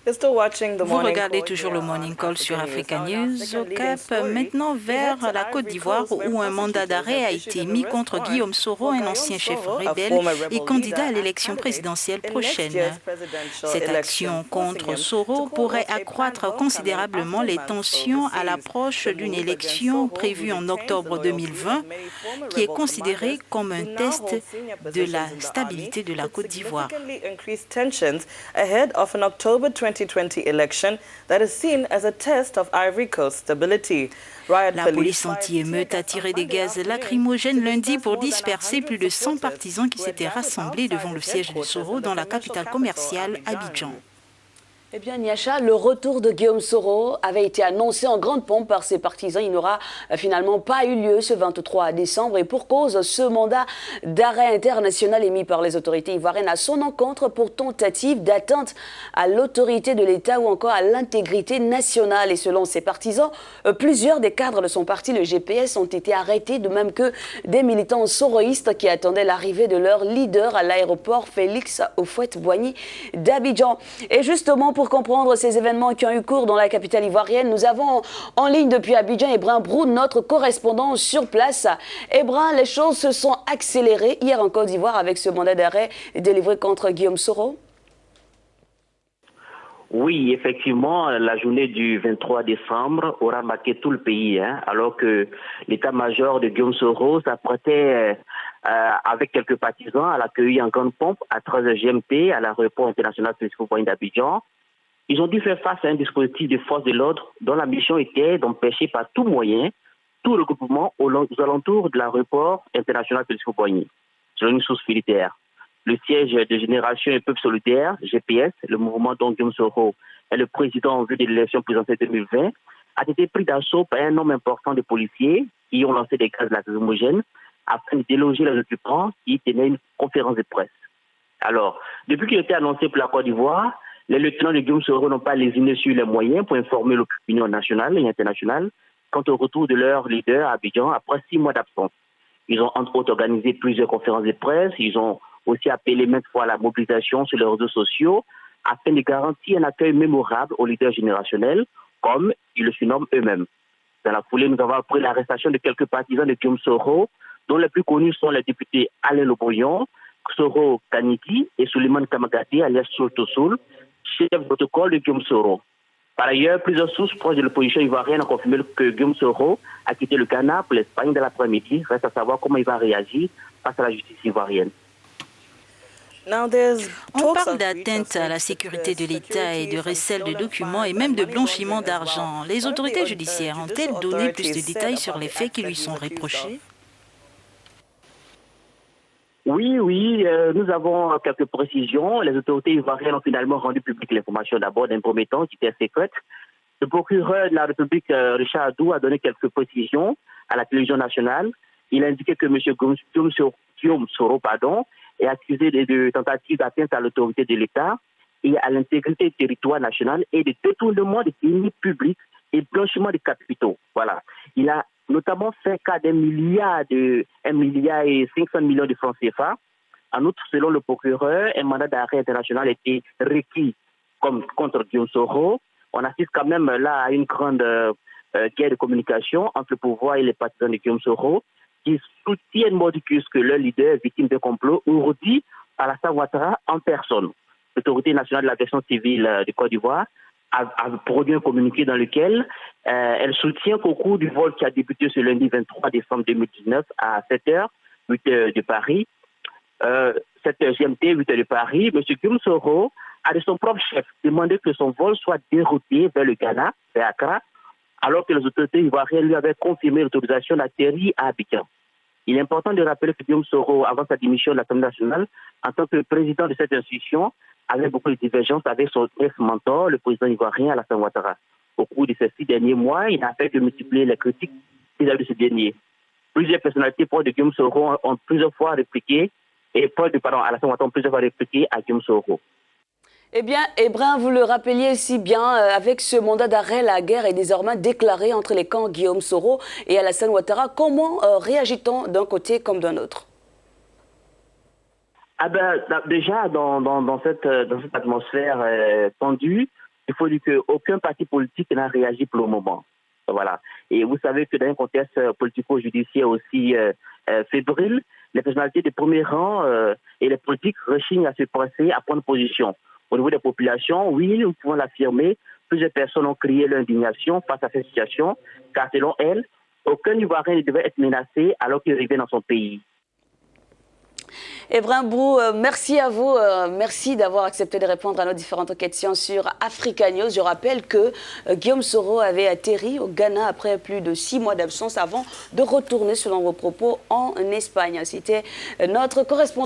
Vous regardez toujours le Morning Call sur Africa News au Cap, maintenant vers la Côte d'Ivoire où un mandat d'arrêt a été mis contre Guillaume Soro, un ancien chef rebelle et candidat à l'élection présidentielle prochaine. Cette action contre Soro pourrait accroître considérablement les tensions à l'approche d'une élection prévue en octobre 2020 qui est considérée comme un test de la stabilité de la Côte d'Ivoire. La police anti-émeute a tiré des gaz lacrymogènes lundi pour disperser plus de 100 partisans qui s'étaient rassemblés devant le siège de Soro dans la capitale commerciale, Abidjan. Eh bien, Niacha, le retour de Guillaume Soro avait été annoncé en grande pompe par ses partisans. Il n'aura finalement pas eu lieu ce 23 décembre. Et pour cause, ce mandat d'arrêt international émis par les autorités ivoiriennes à son encontre pour tentative d'atteinte à l'autorité de l'État ou encore à l'intégrité nationale. Et selon ses partisans, plusieurs des cadres de son parti, le GPS, ont été arrêtés, de même que des militants soroïstes qui attendaient l'arrivée de leur leader à l'aéroport Félix Houphouët-Boigny d'Abidjan. Et justement, pour comprendre ces événements qui ont eu cours dans la capitale ivoirienne, nous avons en ligne depuis Abidjan Ebrin Brou, notre correspondant sur place. Ebrin, les choses se sont accélérées hier en Côte d'Ivoire avec ce mandat d'arrêt délivré contre Guillaume Soro. Oui, effectivement, la journée du 23 décembre aura marqué tout le pays, alors que l'état-major de Guillaume Soro s'apprêtait avec quelques partisans à l'accueillir en grande pompe à 13h GMT à l'aéroport international Félix Houphouët-Boigny d'Abidjan. Ils ont dû faire face à un dispositif de force de l'ordre dont la mission était d'empêcher par tout moyen tout regroupement aux alentours de l'aéroport international Félix Houphouët-Boigny, selon une source militaire. Le siège de Génération et Peuple Solidaire, GPS, le mouvement dont Guillaume Soro est le président en vue de l'élection présidentielle 2020, a été pris d'assaut par un nombre important de policiers qui ont lancé des gaz lacrymogènes afin de déloger les occupants qui tenaient une conférence de presse. Alors, depuis qu'il a été annoncé pour la Côte d'Ivoire, les lieutenants de Guillaume Soro n'ont pas lésiné sur les moyens pour informer l'opinion nationale et internationale quant au retour de leur leader à Abidjan après 6 mois d'absence. Ils ont entre autres organisé plusieurs conférences de presse, ils ont aussi appelé maintes fois à la mobilisation sur les réseaux sociaux afin de garantir un accueil mémorable aux leaders générationnels, comme ils le surnomment eux-mêmes. Dans la foulée, nous avons appris l'arrestation de quelques partisans de Guillaume Soro, dont les plus connus sont les députés Alain Loboyon, Soro Kaniki et Souleymane Kamagati, alias Soul, chef de protocole de Guillaume Soro. Par ailleurs, plusieurs sources proches de l'opposition ivoirienne ont confirmé que Guillaume Soro a quitté le Ghana pour l'Espagne dans l'après-midi. Reste à savoir comment il va réagir face à la justice ivoirienne. On parle d'atteinte à la sécurité de l'État et de recel de documents et même de blanchiment d'argent. Les autorités judiciaires ont-elles donné plus de détails sur les faits qui lui sont reprochés? Oui, nous avons quelques précisions. Les autorités ivoiriennes ont finalement rendu publique l'information d'abord d'un premier temps qui était secrète. Le procureur de la République, Richard Adou, a donné quelques précisions à la télévision nationale. Il a indiqué que M. Guillaume Soro est accusé de tentative d'atteinte à l'autorité de l'État et à l'intégrité du territoire national et de détournement des deniers publics et blanchiment des capitaux. Voilà. Il a notamment fait cas d'1 milliard et 500 millions de francs CFA. En outre, selon le procureur, un mandat d'arrêt international a été requis contre Guillaume Soro. On assiste quand même là à une grande guerre de communication entre le pouvoir et les partisans de Guillaume Soro qui soutiennent mordicus que leur leader, victime de complot, ourdi par Alassane Ouattara en personne. L'autorité nationale de l'aviation civile de Côte d'Ivoire a produit un communiqué dans lequel elle soutient qu'au cours du vol qui a débuté ce lundi 23 décembre 2019 à 7h, 8h de Paris, 7h GMT, 8h de Paris, M. Guillaume Soro a de son propre chef demandé que son vol soit dérouté vers le Ghana, vers Accra, alors que les autorités ivoiriennes lui avaient confirmé l'autorisation d'atterrir à Abidjan. Il est important de rappeler que Guillaume Soro, avant sa démission de l'Assemblée nationale, en tant que président de cette institution, avait beaucoup de divergences avec son ex-mentor, le président ivoirien Alassane Ouattara. Au cours de ces 6 derniers mois, il n'a fait que multiplier les critiques vis-à-vis de ce dernier. Plusieurs personnalités proches de Guillaume Soro ont plusieurs fois répliqué, Alassane Ouattara ont plusieurs fois répliqué à Guillaume Soro. Eh bien, Ebrin, vous le rappeliez si bien, avec ce mandat d'arrêt, la guerre est désormais déclarée entre les camps Guillaume Soro et Alassane Ouattara. Comment réagit-on d'un côté comme d'un autre? Déjà, dans cette atmosphère tendue, il faut dire qu'aucun parti politique n'a réagi pour le moment. Voilà. Et vous savez que dans un contexte politico-judiciaire aussi fébrile, les personnalités de premier rang et les politiques rechignent à se presser, à prendre position. Au niveau des populations, oui, nous pouvons l'affirmer, plusieurs personnes ont crié leur indignation face à cette situation, car selon elles, aucun Ivoirien ne devait être menacé alors qu'il revient dans son pays. Evren Bou, merci à vous. Merci d'avoir accepté de répondre à nos différentes questions sur Africa News. Je rappelle que Guillaume Soro avait atterri au Ghana après plus de 6 mois d'absence avant de retourner, selon vos propos, en Espagne. C'était notre correspondant.